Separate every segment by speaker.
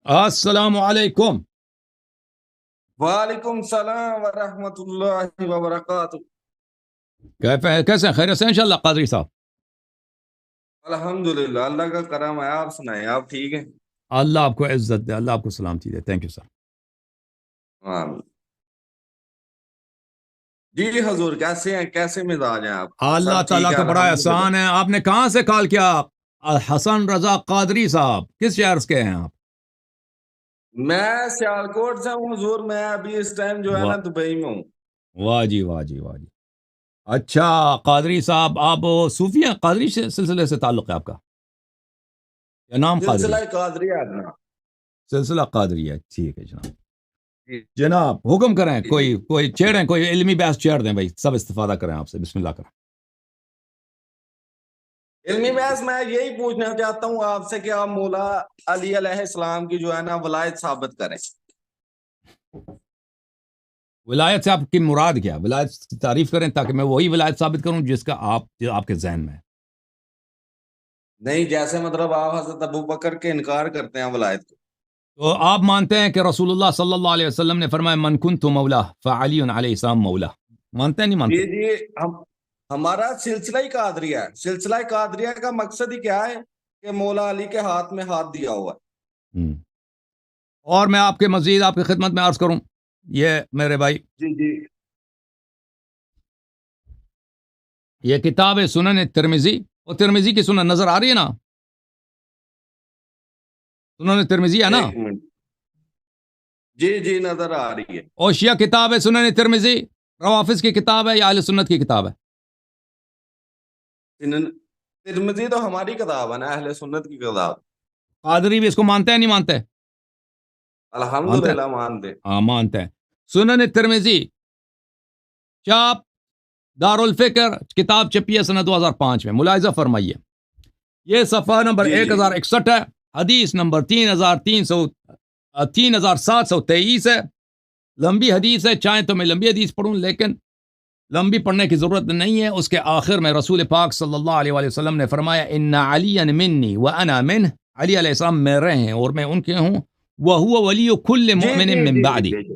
Speaker 1: السلام علیکم.
Speaker 2: وعلیکم السلام ورحمۃ اللہ وبرکاتہ.
Speaker 1: کیسے ہیں؟ خیریت سے ہیں انشاءاللہ قادری صاحب؟
Speaker 2: الحمدللہ اللہ کا کرم ہے. آپ سنائیں, آپ ٹھیک ہیں؟
Speaker 1: اللہ آپ کو عزت دے, اللہ آپ کو سلامتی دے. Thank you sir.
Speaker 2: آمین. جی حضور, کیسے ہیں, کیسے مزاج ہیں آپ؟
Speaker 1: اللہ
Speaker 2: سب ٹھیک
Speaker 1: تعالیٰ
Speaker 2: ہے
Speaker 1: کا بڑا
Speaker 2: الحمدللہ.
Speaker 1: احسان ہے. آپ نے کہاں سے کال کیا؟ حسن رضا قادری صاحب کس شہر کے ہیں آپ؟
Speaker 2: میں سیالکوٹ سے ہوں حضور. میں ابھی اس ٹائم جو ہے نا
Speaker 1: واہ
Speaker 2: دبئی میں ہوں.
Speaker 1: واہ جی, واہ جی, واہ جی. اچھا قادری صاحب, آپ صوفی ہیں؟ قادری سلسلے سے تعلق ہے آپ کا یا نام قادری
Speaker 2: سلسلہ
Speaker 1: ہے؟
Speaker 2: قادری آدنا.
Speaker 1: سلسلہ قادری ہے, ٹھیک ہے جناب.
Speaker 2: جی
Speaker 1: جناب حکم کریں,
Speaker 2: جی جی.
Speaker 1: کوئی چھیڑیں, کوئی علمی بحث چھیڑ دیں بھائی, سب استفادہ کریں آپ سے. بسم اللہ کریں.
Speaker 2: علمی بحث میں یہی پوچھنا چاہتا ہوں آپ سے کہ آپ مولا علی علیہ السلام کی جو ہے نا ولایت ثابت کریں.
Speaker 1: ولایت سے آپ کی مراد کیا؟ ولایت کی تعریف کریں تاکہ میں وہی ولایت ثابت کروں جس کا آپ کے ذہن میں ہے.
Speaker 2: نہیں, جیسے مطلب آپ حضرت ابو بکر کے انکار کرتے ہیں ولایت کو.
Speaker 1: تو آپ مانتے ہیں کہ رسول اللہ صلی اللہ علیہ وسلم نے فرمایا من کنت مولا فعلی علیہ السلام مولا. مانتے ہیں نہیں
Speaker 2: جی
Speaker 1: مانتے؟
Speaker 2: جی. ہمارا سلسلہ ہی قادریہ ہے. سلسلہ قادریہ کا مقصد ہی کیا ہے کہ مولا علی کے ہاتھ میں ہاتھ دیا ہوا ہے.
Speaker 1: اور میں آپ کے مزید آپ کی خدمت میں عرض کروں, یہ میرے بھائی,
Speaker 2: جی جی
Speaker 1: یہ کتاب ہے سنن ترمذی. اور ترمذی کی سنن نظر آ رہی ہے نا؟ سنن ترمذی ہے نا؟
Speaker 2: ایک منٹ. جی جی نظر آ رہی ہے.
Speaker 1: اور شیعہ کتاب ہے سنن ترمذی, روافظ کی کتاب ہے یا اہل سنت کی کتاب ہے؟
Speaker 2: ترمذی تو ہماری کتاب ہے نا, اہل سنت کی کتاب.
Speaker 1: قادری بھی اس کو مانتے ہیں نہیں مانتے؟ مانتے ہیں.
Speaker 2: الحمدللہ مانتے.
Speaker 1: ہاں مانتے ہیں. سنن ترمذی چاپ دارالفکر, کتاب چھپی ہے سنہ 2005 میں. ملاحظہ فرمائیے, یہ صفحہ نمبر
Speaker 2: جی جی
Speaker 1: 1061 ہے, حدیث نمبر 3723 ہے. لمبی حدیث ہے, چاہیں تو میں لمبی حدیث پڑھوں, لیکن لمبی پڑھنے کی ضرورت نہیں ہے. اس کے آخر میں رسول پاک صلی اللہ علیہ وآلہ وسلم نے فرمایا ان علی منی وانا منہ, علی علیہ السلام میرے ہیں اور میں ان کے ہوں. وہو ولی کل
Speaker 2: جی
Speaker 1: مؤمن
Speaker 2: جی
Speaker 1: من
Speaker 2: جی
Speaker 1: بعدی,
Speaker 2: جی جی.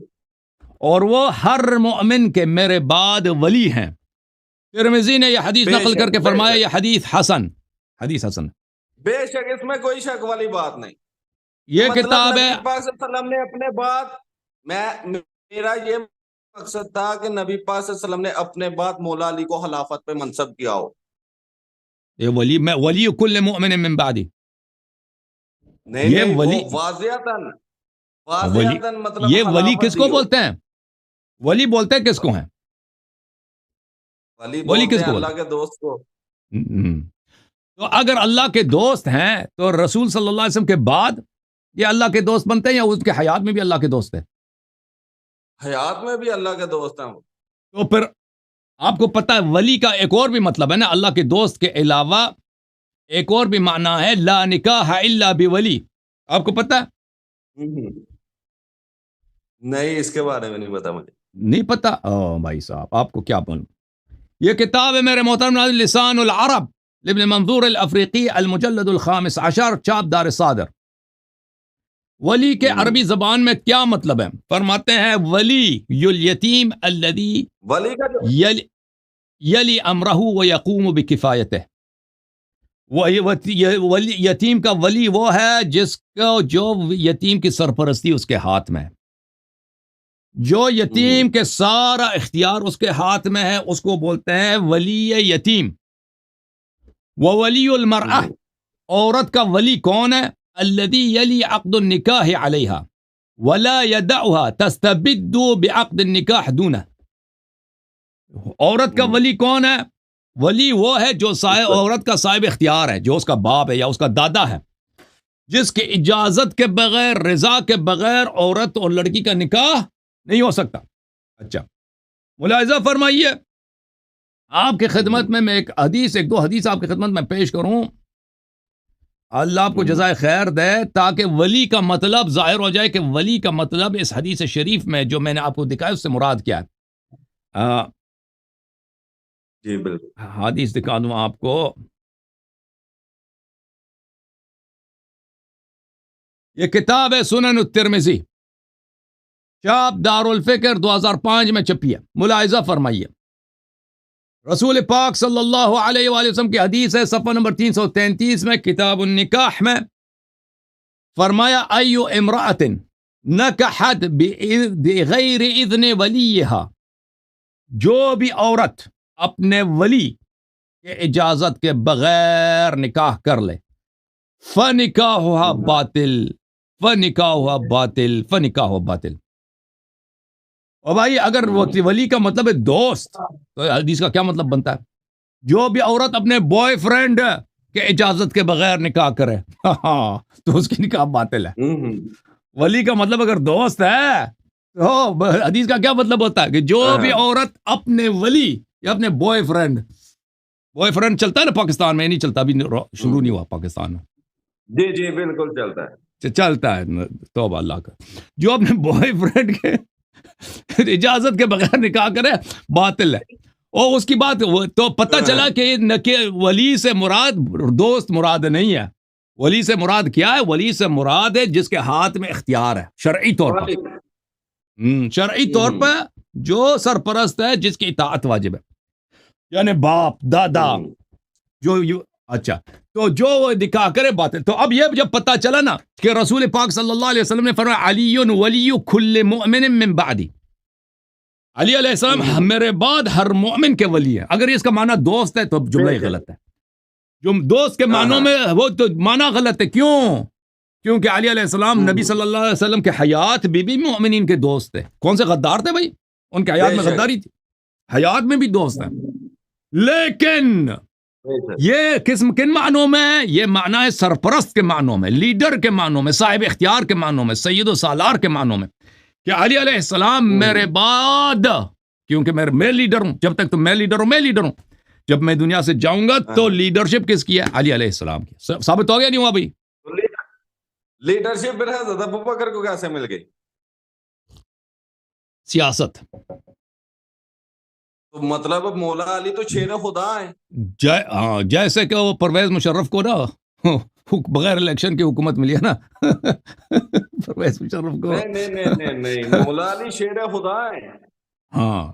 Speaker 1: اور وہ ہر مؤمن کے میرے بعد ولی ہیں. ترمذی نے یہ حدیث
Speaker 2: بے
Speaker 1: نقل کر
Speaker 2: شک
Speaker 1: کے
Speaker 2: بے
Speaker 1: فرمایا
Speaker 2: شک
Speaker 1: یہ حدیث حسن, حدیث حسن.
Speaker 2: بے شک, اس میں کوئی شک والی بات نہیں.
Speaker 1: یہ
Speaker 2: مطلب
Speaker 1: کتاب ہے.
Speaker 2: نبی پاک صلی اللہ علیہ وسلم نے اپنے بعد, میرا یہ مقصد تھا کہ نبی پاک صلی اللہ علیہ وسلم نے اپنے بعد مولا علی کو خلافت پہ منصب کیا ہو.
Speaker 1: یہ ولی کل مؤمن من بعدی,
Speaker 2: نہیں
Speaker 1: یہ
Speaker 2: نہیں, وہ
Speaker 1: ولی,
Speaker 2: واضحتاً
Speaker 1: ولی,
Speaker 2: واضحتاً مطلب
Speaker 1: یہ ولی کس
Speaker 2: خلافت
Speaker 1: کو
Speaker 2: دی ہو.
Speaker 1: بولتے ہیں؟ ولی بولتے ہیں کس کو ہیں؟
Speaker 2: ولی
Speaker 1: ولی
Speaker 2: بولتے
Speaker 1: کس
Speaker 2: ہیں
Speaker 1: کو
Speaker 2: اللہ
Speaker 1: بولتے
Speaker 2: کے دوست کو.
Speaker 1: ہیں؟ تو اگر اللہ کے دوست ہیں تو رسول صلی اللہ علیہ وسلم کے بعد یہ اللہ کے دوست بنتے ہیں یا اس کے حیات میں بھی اللہ کے دوست ہیں؟
Speaker 2: حیات میں بھی اللہ کے دوست ہیں.
Speaker 1: تو پھر آپ کو پتہ ہے ولی کا ایک اور بھی مطلب ہے نا, اللہ کے دوست کے علاوہ ایک اور بھی معنی ہے, لا نکاح الا بولی. آپ کو پتہ ہے؟
Speaker 2: نہیں, اس کے بارے میں نہیں پتا مجھے.
Speaker 1: نہیں پتہ؟ او بھائی صاحب, آپ کو کیا بولوں. یہ کتاب ہے میرے محترم ناظرین, لسان العرب لابن منظور الافریقی, المجلد الخامس عشر, چاپ دار صادر. ولی کے عربی زبان میں کیا مطلب ہے؟ فرماتے ہیں ولی یتیم الذی
Speaker 2: ولی کا جو
Speaker 1: یلی امرہ ویقوم بکفایتہ. یتیم کا ولی وہ ہے جس کو جو یتیم کی سرپرستی اس کے ہاتھ میں ہے, جو یتیم کے سارا اختیار اس کے ہاتھ میں ہے, اس کو بولتے ہیں ولی یتیم. وولی المرأہ, عورت کا ولی کون ہے؟ الذی یلی عقد النکاح علیہا ولا یدعها تستبد بعقد النکاح دونہ. عورت کا ولی کون ہے؟ ولی وہ ہے جو عورت کا صاحب اختیار ہے, جو اس کا باپ ہے یا اس کا دادا ہے, جس کی اجازت کے بغیر, رضا کے بغیر عورت اور لڑکی کا نکاح نہیں ہو سکتا. اچھا ملاحظہ فرمائیے, آپ کی خدمت میں ایک دو حدیث آپ کی خدمت میں پیش کروں. اللہ آپ کو جزائے خیر دے, تاکہ ولی کا مطلب ظاہر ہو جائے کہ ولی کا مطلب اس حدیث شریف میں جو میں نے آپ کو دکھایا اس سے مراد کیا ہے.
Speaker 2: جی بالکل.
Speaker 1: حدیث دکھا دوں آپ کو. یہ کتاب ہے سنن الترمذی، چاپ دارالفکر 2005 میں چھپی ہے، ملاحظہ فرمائیے۔ رسول پاک صلی اللہ علیہ وآلہ وسلم کی حدیث ہے، صفحہ نمبر 333 میں، کتاب النکاح میں فرمایا ایو امرأۃ نکحت بغیر اذن ولیہا، جو بھی عورت اپنے ولی کے اجازت کے بغیر نکاح کر لے، فنکاحها باطل فنکاحها باطل فنکاحها باطل۔ اور بھائی اگر ولی کا مطلب ہے دوست، تو حدیث کا کیا مطلب بنتا ہے؟ جو بھی عورت اپنے بوائے فرینڈ کے اجازت کے بغیر نکاح کرے تو اس کی نکاح باطل ہے۔ ولی کا مطلب اگر دوست ہے تو حدیث کا کیا مطلب ہوتا ہے کہ جو بھی عورت اپنے ولی یا اپنے بوائے فرینڈ چلتا ہے نا پاکستان میں، نہیں چلتا، ابھی شروع نہیں ہوا پاکستان میں،
Speaker 2: جی جی بالکل چلتا ہے،
Speaker 1: چلتا ہے، توبہ اللہ کا، جو اپنے بوائے فرینڈ کے اجازت کے بغیر نکاح کرے باطل ہے۔ اور اس کی بات تو پتہ چلا کہ ولی سے مراد دوست مراد نہیں ہے، ولی سے مراد کیا ہے؟ ولی سے مراد ہے جس کے ہاتھ میں اختیار ہے شرعی طور پر، شرعی طور پر جو سرپرست ہے، جس کی اطاعت واجب ہے، یعنی باپ دادا جو اچھا، تو جو نکاح کرے باطل۔ تو اب یہ جب پتہ چلا نا کہ رسول پاک صلی اللہ علیہ وسلم نے فرمایا علی ولی کل مؤمن من بعدی، علی علیہ السلام میرے بعد ہر مومن کے ولی ہے، اگر اس کا معنی دوست ہے تو جملہ ہی غلط ہے، جو دوست کے معنوں میں وہ تو معنی غلط ہے۔ کیوں؟ کیونکہ علی علیہ السلام نبی صلی اللہ علیہ وسلم کے حیات بھی مومنین کے دوست تھے۔ کون سے غدار تھے بھائی؟ ان کے حیات میں غداری تھی، حیات میں بھی دوست ہیں، لیکن یہ قسم کن معنوں میں ہے؟ یہ معنی ہے سرپرست کے معنوں میں، لیڈر کے معنوں میں، صاحب اختیار کے معنوں میں، سید و سالار کے معنوں میں، کہ علی علیہ السلام میرے بعد، کیونکہ میں لیڈر ہوں، جب تک تو میں لیڈر ہوں، جب میں دنیا سے جاؤں گا تو لیڈرشپ کس کی ہے؟ علی علیہ السلام کی۔ ثابت ہو گیا نہیں ہوا بھائی؟
Speaker 2: لیڈرشپ پھر حضرت ابوبکر کو کیسے مل گئی؟
Speaker 1: سیاست۔
Speaker 2: تو مطلب مولا علی تو شیر خدا ہے،
Speaker 1: جیسے کہ وہ پرویز مشرف کو نا بغیر الیکشن کی حکومت ملی ہے نا پرویز مشرف کو،
Speaker 2: نہیں مولا علی شیر خدا ہے۔
Speaker 1: ہاں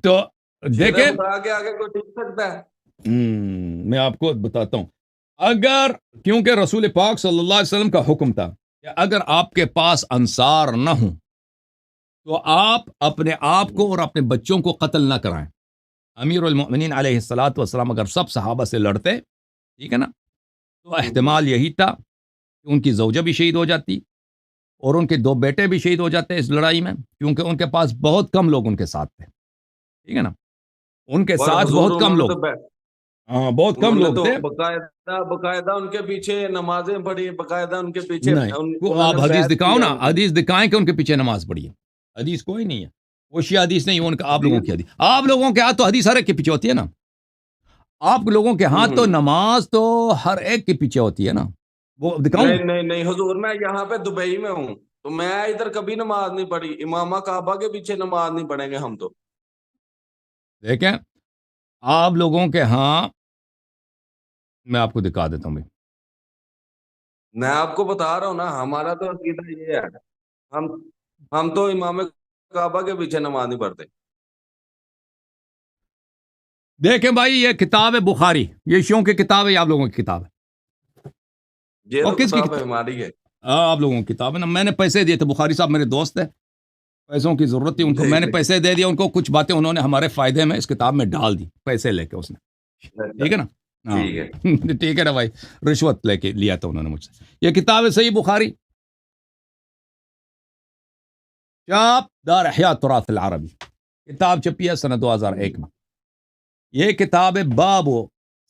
Speaker 1: تو دیکھیں،
Speaker 2: خدا کے آگے کوئی ٹک سکتا ہے؟
Speaker 1: میں آپ کو بتاتا ہوں، اگر کیونکہ رسول پاک صلی اللہ علیہ وسلم کا حکم تھا کہ اگر آپ کے پاس انصار نہ ہوں تو آپ اپنے آپ کو اور اپنے بچوں کو قتل نہ کرائیں۔ امیر المؤمنین علیہ الصلوۃ والسلام اگر سب صحابہ سے لڑتے، ٹھیک ہے نا، تو احتمال یہی تھا کہ ان کی زوجہ بھی شہید ہو جاتی اور ان کے 2 بیٹے بھی شہید ہو جاتے اس لڑائی میں، کیونکہ ان کے پاس بہت کم لوگ ان کے ساتھ تھے، ٹھیک ہے نا، ان کے ساتھ بہت کم لوگ، بہت کم لوگ تھے،
Speaker 2: باقاعدہ ان کے پیچھے نمازیں پڑھی، باقاعدہ ان کے پیچھے،
Speaker 1: نہیں آپ حدیث دکھاؤ نا، حدیث دکھائیں کہ ان کے پیچھے نماز پڑھی ہے، حدیث کوئی نہیں ہے، وہ شیعہ حدیث نہیں، ان کا آپ لوگوں کی حدیث، آپ لوگوں کے ہاتھ تو حدیث ہر ایک کے پیچھے ہوتی ہے نا، آپ لوگوں کے ہاتھ تو نماز تو ہر ایک کے پیچھے ہوتی ہے نا، وہ دکھاؤں؟
Speaker 2: نہیں حضور، میں یہاں پہ دبئی میں ہوں تو میں ادھر کبھی نماز نہیں پڑھی، امامہ کعبہ کے پیچھے نماز نہیں پڑھیں گے ہم تو۔
Speaker 1: دیکھیں آپ لوگوں کے ہاں، میں آپ کو دکھا دیتا ہوں بھائی،
Speaker 2: میں آپ کو بتا رہا ہوں نا، ہمارا تو عقیدہ یہ ہے، ہم تو امام کعبہ کے پیچھے نماز نہیں پڑھتے۔
Speaker 1: دیکھیں بھائی، یہ کتاب ہے بخاری، یہ شیعوں کی کتاب ہے یا آپ لوگوں کی کتاب ہے؟
Speaker 2: یہ
Speaker 1: اور
Speaker 2: تو
Speaker 1: کس کی
Speaker 2: کتاب ہے ہماری ہے،
Speaker 1: آپ لوگوں کی کتاب ہے نا، میں نے پیسے دیے تھے، بخاری صاحب میرے دوست ہیں، پیسوں کی ضرورت تھی ان کو، میں نے پیسے دے دیا ان کو، کچھ باتیں انہوں نے ہمارے فائدے میں اس کتاب میں ڈال دی، پیسے لے کے اس نے، ٹھیک ہے نا، ٹھیک ہے نا بھائی، رشوت لے کے لیا تھا انہوں نے مجھ سے۔ یہ کتاب ہے صحیح بخاری، چاپ دار احیاء تراث العربی، کتاب چھپی ہے سنہ 2001 میں، یہ کتاب ہے باب،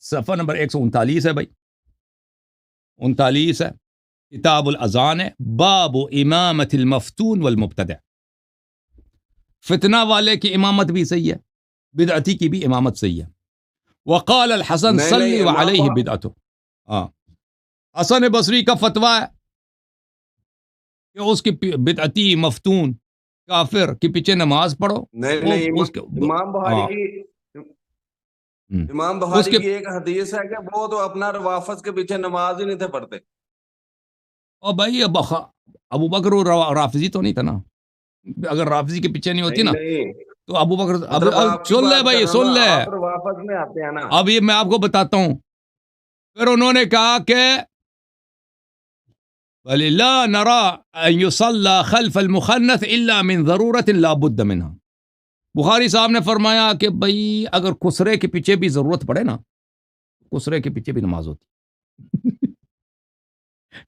Speaker 1: صفحہ نمبر 139 ہے بھائی، 39 ہے، کتاب الاذان ہے، باب امامت المفتون والمبتدع، فتنہ والے کی امامت بھی صحیح ہے، بدعتی کی بھی امامت صحیح ہے۔ وقال الحسن صلی علیہ بدعتہ، حسن بصری کا فتویٰ ہے کہ اس کی بدعتی مفتون کافر کے پیچھے نماز پڑھو۔
Speaker 2: امام بخاری کی ایک حدیث ہے کہ وہ تو اپنا روافظ کے پیچھے نماز ہی نہیں تھے پڑھتے۔
Speaker 1: اور بھائی ابو بکر رافضی تو نہیں تھا نا، اگر رافضی کے پیچھے نہیں ہوتی نا
Speaker 2: نہیں
Speaker 1: تو ابو بکر
Speaker 2: مطلب آپ کی
Speaker 1: سن لے
Speaker 2: بات کر
Speaker 1: بھائی
Speaker 2: رہا ہوں
Speaker 1: سن
Speaker 2: نا،
Speaker 1: لے،
Speaker 2: آپ واپس میں آتے ہیں نا.
Speaker 1: اب یہ میں آپ کو بتاتا ہوں. پھر انہوں نے کہا کہ وَلِلَّا نَرَى أَن يُصَلَّى خَلْفَ الْمُخَنَّثِ إِلَّا مِنْ ضَرُورَةٍ لَا بُدَّ مِنْهَا. بخاری صاحب نے فرمایا کہ بھئی اگر کسرے کے پیچھے بھی ضرورت پڑے نا، کسرے کے پیچھے بھی نماز ہوتی.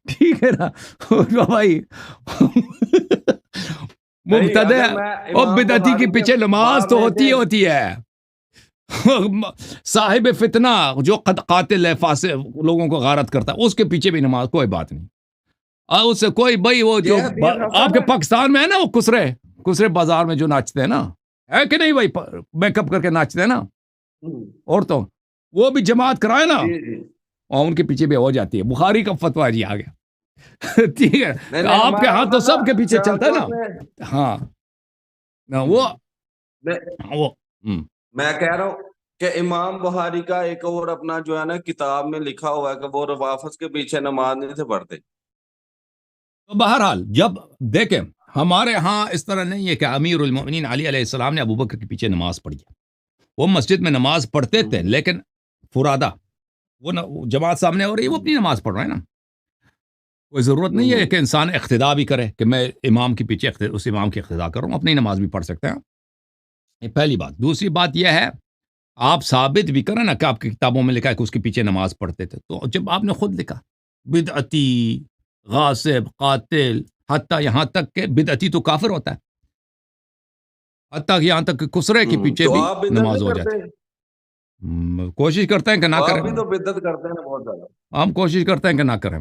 Speaker 1: ٹھیک ہے نا بھائی.
Speaker 2: نہیں
Speaker 1: مبتدع
Speaker 2: اگر میں
Speaker 1: اور
Speaker 2: امام
Speaker 1: بدعتی کے
Speaker 2: بخاری کے
Speaker 1: پیچھے نماز
Speaker 2: باب
Speaker 1: تو
Speaker 2: میں سے
Speaker 1: ہوتی ہے. صاحب فتنہ جو قاتل ہے، فاسق لوگوں کو غارت کرتا ہے، اس کے پیچھے بھی نماز کوئی بات نہیں. اور اس سے کوئی بھائی وہ جو
Speaker 2: یہ حدیث
Speaker 1: آپ
Speaker 2: حسن
Speaker 1: کے
Speaker 2: ہے.
Speaker 1: پاکستان میں ہے نا وہ کسرے بازار میں جو ناچتے ہیں نا، ہے کہ نہیں بھائی، میک اپ کر کے ناچتے ہیں نا عورتوں، وہ بھی جماعت کرائے نا،
Speaker 2: جی جی
Speaker 1: اور ان کے پیچھے بھی ہو جاتی ہے. بخاری کا فتویٰ جی آ گیا. ٹھیک ہے،
Speaker 2: نہیں نہیں
Speaker 1: آپ کے
Speaker 2: ہمارا
Speaker 1: ہاں تو
Speaker 2: ادھر نا
Speaker 1: سب کے پیچھے
Speaker 2: سیال
Speaker 1: چلتا ہے
Speaker 2: کوٹ
Speaker 1: نا.
Speaker 2: میں
Speaker 1: ہاں وہ وہ
Speaker 2: میں کہہ رہا ہوں کہ امام بخاری کا ایک اور اپنا جو ہے نا کتاب میں لکھا ہوا ہے کہ وہ روافظ کے پیچھے نماز نہیں تھے پڑھتے.
Speaker 1: تو بہرحال جب دیکھیں ہمارے ہاں اس طرح نہیں ہے کہ امیر المؤمنین علی علیہ السلام نے ابو بکر کے پیچھے نماز پڑھی ہے. وہ مسجد میں نماز پڑھتے تھے لیکن فرادہ، وہ جماعت سامنے ہو رہی ہے، وہ اپنی نماز پڑھ رہے ہیں نا. کوئی ضرورت نہیں ہے کہ انسان اقتدا بھی کرے کہ میں امام کے پیچھے اس امام کی اقتدا کروں، اپنی نماز بھی پڑھ سکتے ہیں. یہ پہلی بات. دوسری بات یہ ہے آپ ثابت بھی کریں نا کہ آپ کی کتابوں میں لکھا ہے کہ اس کے پیچھے نماز پڑھتے تھے، تو جب آپ نے خود لکھا بدعتی، غاصب، قاتل، حتیٰ یہاں تک کہ بدعتی تو کافر ہوتا ہے، حتیٰ کہ یہاں تک کہ کسرے کے پیچھے
Speaker 2: تو
Speaker 1: بھی
Speaker 2: آپ بدعت
Speaker 1: نماز
Speaker 2: نہیں
Speaker 1: ہو
Speaker 2: کرتے؟
Speaker 1: جاتی. کوشش کرتے ہیں کہ نہ کریں.
Speaker 2: آپ بھی تو بدعت کرتے ہیں نا بہت زیادہ.
Speaker 1: ہم کوشش کرتے ہیں کہ نہ کریں.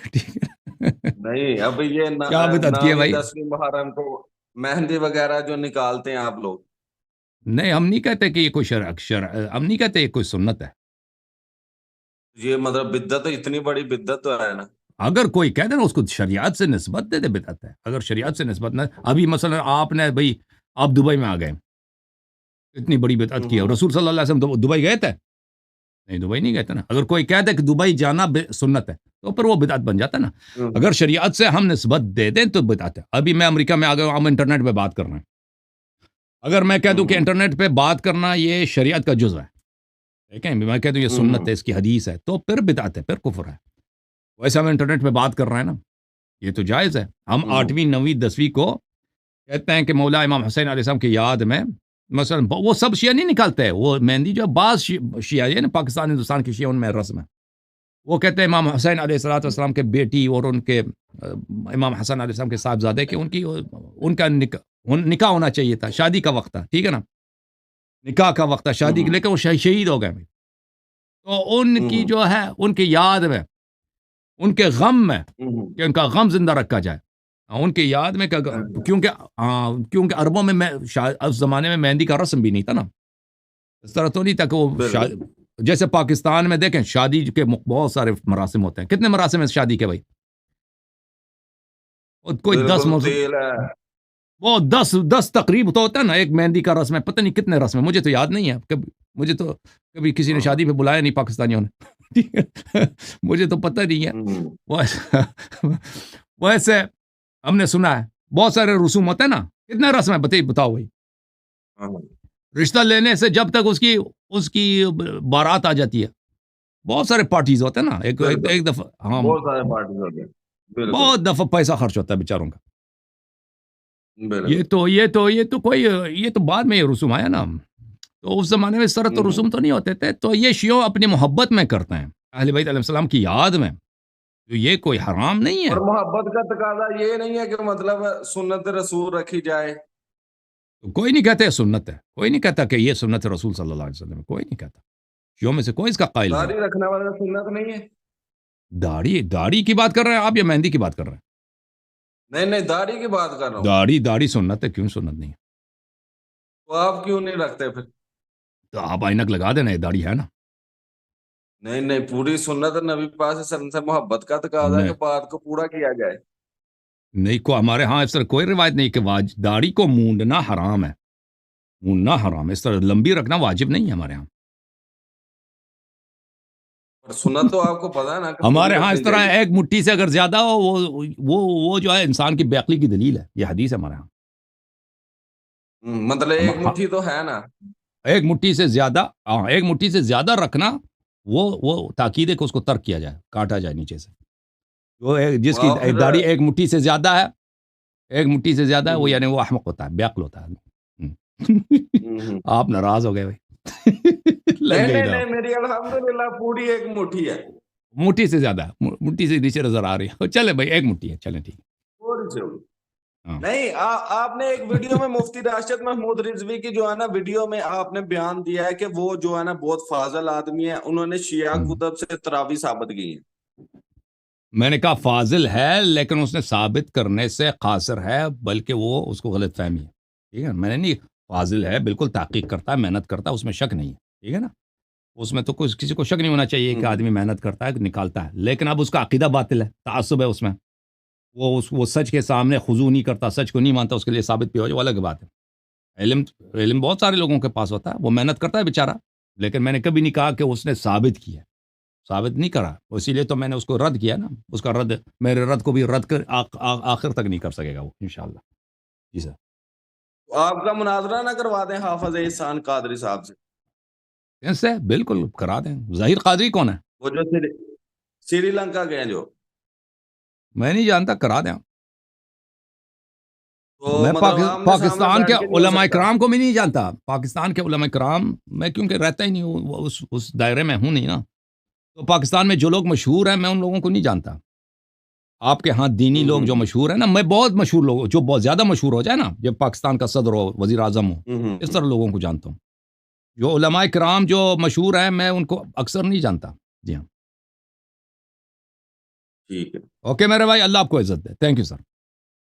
Speaker 1: ٹھیک ہے.
Speaker 2: نہیں اب یہ
Speaker 1: کیا بدعت کی ہے
Speaker 2: 9ویں
Speaker 1: بھائی؟
Speaker 2: 10ویں محرم کو مہندی وغیرہ جو نکالتے ہیں آپ لوگ.
Speaker 1: نہیں، ہم نہیں کہتے کہ یہ کوئی ہم نہیں کہتے یہ کوئی سنت ہے.
Speaker 2: یہ مطلب بدعت اتنی بڑی بدعت تو ہے نا.
Speaker 1: اگر کوئی کہہ دے نا اس کو شریعت سے نسبت دے دے بدعت ہے. اگر شریعت سے نسبت نہ، ابھی مثلا آپ نے بھائی آپ دبئی میں آ گئے، اتنی بڑی بدعت کی ہے. رسول صلی اللہ علیہ وسلم دبئی گئے تھے؟ نہیں، دبئی نہیں گئے تھے نا. اگر کوئی کہہ دے کہ دبئی جانا سنت ہے تو پھر وہ بدعت بن جاتا ہے نا. اگر شریعت سے ہم نسبت دے دیں تو بدعت ہے. ابھی میں امریکہ میں آ گیا ہوں، ہم انٹرنیٹ پہ بات کر رہے ہیں. اگر میں کہہ دوں کہ انٹرنیٹ پہ بات کرنا یہ شریعت کا جزو ہے، ٹھیک ہے، میں کہہ دوں یہ سنت ہے، اس کی حدیث ہے، تو پھر بدعت ہے، پھر کفر ہے. ویسے ہم انٹرنیٹ پہ بات کر رہے ہیں نا، یہ تو جائز ہے. ہم 8ویں 9ویں 10ویں کو کہتے ہیں کہ مولا امام حسین علیہ السلام کی یاد میں مثلا وہ سب شیعہ نہیں نکالتے. وہ مہندی جو بعض شیعہ ہے نا پاکستان ہندوستان کی شیعہ، ان میں رسم ہے. وہ کہتے ہیں امام حسین علیہ السلام کے بیٹی اور ان کے امام حسن علیہ السلام کے صاحبزادے کے ان کا نکاح ہونا چاہیے تھا، شادی کا وقت تھا، ٹھیک ہے نا، نکاح کا وقت تھا شادی کے، لیکن وہ شہید ہو گئے. تو ان کی جو ہے ان کی یاد میں، ان کے غم میں، کہ ان کا غم زندہ رکھا جائے، ان کی یاد میں، کیونکہ عربوں میں اس زمانے میں مہندی کا رسم بھی نہیں تھا نا. اس طرح تو نہیں تھا کہ وہ جیسے پاکستان میں دیکھیں شادی کے بہت سارے مراسم ہوتے ہیں. کتنے مراسم ہیں شادی کے بھائی؟ کوئی 10 وہ 10 تقریب تو ہوتا ہے نا. ایک مہندی کا رسم ہے، پتہ نہیں کتنے رسم ہے، مجھے تو یاد نہیں ہے. مجھے تو کبھی کسی نے شادی پہ بلایا نہیں پاکستانیوں نے. مجھے تو پتہ نہیں ہے. ویسے ہم نے سنا ہے بہت سارے رسوم ہوتے ہیں نا. کتنے رسم ہے بتاؤ بھائی؟ رشتہ لینے سے جب تک اس کی بارات آ جاتی ہے، بہت سارے پارٹیز ہوتے ہیں نا. ایک دفعہ ہاں
Speaker 2: بہت سارے پارٹیز ہوتے ہیں،
Speaker 1: بہت دفعہ پیسہ خرچ ہوتا ہے بیچاروں کا. یہ تو کوئی یہ تو بعد میں یہ رسوم آیا نا. تو اس زمانے میں اس طرح تو رسوم تو نہیں ہوتے تھے. تو یہ شیعہ اپنی محبت میں کرتے ہیں اہل بیت علیہ السلام کی یاد میں. تو یہ کوئی حرام نہیں ہے.
Speaker 2: اور محبت کا تقاضا یہ نہیں ہے کہ مطلب سنت رسول رکھی جائے.
Speaker 1: کوئی نہیں کہتے سنت ہے، کوئی نہیں کہتا کہ یہ سنت رسول صلی اللہ علیہ وسلم، کوئی نہیں کہتا. شیعوں میں سے کوئی اس کا قائل نہیں.
Speaker 2: داڑھی رکھنے والا سنت نہیں ہے.
Speaker 1: داڑھی کی بات کر رہے ہیں آپ یا مہندی کی بات کر رہے ہیں؟
Speaker 2: نہیں داڑھی کی بات کر رہا ہوں.
Speaker 1: داڑھی سنت ہے. کیوں سنت نہیں ہے؟
Speaker 2: تو آپ کیوں نہیں رکھتے پھر؟
Speaker 1: تو آپ اینک لگا دینا، یہ داڑھی ہے نا.
Speaker 2: نہیں پوری سنت نبی پاک صلی اللہ علیہ وسلم سے محبت کا تقاضا ہے کہ بات کو پورا کیا جائے.
Speaker 1: نہیں کو ہمارے ہاں اس طرح کوئی روایت نہیں کہ داڑھی کو مونڈنا حرام ہے. مونڈنا حرام ہے، اس طرح لمبی رکھنا واجب نہیں ہے ہمارے ہاں.
Speaker 2: اور سنت تو آپ کو پتا ہے نا کہ
Speaker 1: ہمارے
Speaker 2: پوری
Speaker 1: ہاں اس
Speaker 2: رکھنی
Speaker 1: طرح
Speaker 2: چاہیے۔
Speaker 1: ایک مٹھی سے اگر زیادہ ہو وہ جو ہے انسان کی بے عقلی کی دلیل ہے، یہ حدیث ہے ہمارے ہاں۔
Speaker 2: مطلب ایک مٹھی تو ہے نا۔
Speaker 1: ایک مٹھی سے زیادہ، ہاں ایک مٹھی سے زیادہ رکھنا وہ تاکید ہے کہ اس کو ترک کیا جائے، کاٹا جائے نیچے سے۔ وہ جس کی
Speaker 2: اور پھر
Speaker 1: داڑھی ایک مٹھی سے زیادہ ہے، ایک مٹھی سے زیادہ ہے، وہ یعنی وہ احمق ہوتا ہے، بے عقل ہوتا ہے۔ آپ ناراض ہو گئے بھائی، لگ
Speaker 2: نہیں
Speaker 1: گئی
Speaker 2: نہیں
Speaker 1: نا
Speaker 2: نہیں، میری الحمدللہ پوری ایک مٹھی ہے،
Speaker 1: مٹھی سے زیادہ، مٹھی سے نیچے نظر آ رہی ہے، چلے بھائی ایک مٹھی ہے، چلیں ٹھیک
Speaker 2: تھوڑی سی ہوگی۔
Speaker 1: ہاں۔
Speaker 2: نہیں آپ نے ایک ویڈیو میں مفتی راشد محمود رضوی کی جو ہے نا ویڈیو میں آپ نے بیان دیا ہے کہ وہ جو ہے نا بہت فاضل آدمی ہے، انہوں نے شیعہ کتب سے تراویح ثابت کی ہیں۔
Speaker 1: میں نے کہا فاضل ہے، لیکن اس نے ثابت کرنے سے قاصر ہے، بلکہ وہ اس کو غلط فہمی ہے، ٹھیک ہے؟ میں نے نہیں، فاضل ہے، بالکل تحقیق کرتا ہے، محنت کرتا ہے، اس میں شک نہیں ہے، ٹھیک ہے نا؟ اس میں تو کسی کو شک نہیں ہونا چاہیے کہ آدمی محنت کرتا ہے، نکالتا ہے، لیکن اب اس کا عقیدہ باطل ہے، تعصب ہے اس میں، وہ سچ کے سامنے خضوع نہیں کرتا، سچ کو نہیں مانتا، اس کے لیے ثابت بھی ہو جائے وہ الگ بات ہے۔ علم بہت سارے لوگوں کے پاس ہوتا ہے، وہ محنت کرتا ہے بیچارہ، لیکن میں نے کبھی نہیں کہا کہ اس نے ثابت کیا، ثابت نہیں کرا، اسی لیے تو میں نے اس کو رد کیا نا، اس کا رد، میرے رد کو بھی رد کر آخر تک نہیں کر سکے گا وہ انشاءاللہ۔ جی سر،
Speaker 2: آپ کا مناظرہ نہ کروا دیں حافظ احسان قادری صاحب سے،
Speaker 1: اس سے بالکل کرا دیں۔ ظاہر قادری کون ہے؟
Speaker 2: وہ جو سری لنکا گئے جو،
Speaker 1: میں نہیں جانتا، کرا دیں۔
Speaker 2: تو
Speaker 1: میں
Speaker 2: مطلب آمنے سامنے
Speaker 1: پاکستان کے
Speaker 2: بیٹھ کے نہیں ہو
Speaker 1: علماء
Speaker 2: سکتا۔
Speaker 1: کرام کو بھی نہیں جانتا، پاکستان کے علماء کرام میں کیونکہ رہتا ہی نہیں ہوں، اس دائرے میں ہوں نہیں نا، تو پاکستان میں جو لوگ مشہور ہیں میں ان لوگوں کو نہیں جانتا۔ آپ کے ہاں دینی لوگ جو مشہور ہیں نا، میں بہت مشہور لوگ جو بہت زیادہ مشہور ہو جائے نا، جب پاکستان کا صدر ہو، وزیر اعظم ہو، اس طرح لوگوں کو جانتا ہوں۔ جو علماء کرام جو مشہور ہیں میں ان کو اکثر نہیں جانتا۔ جی ہاں،
Speaker 2: ٹھیک ہے۔
Speaker 1: اوکے میرے بھائی، اللہ آپ کو عزت دے، تھینک یو سر۔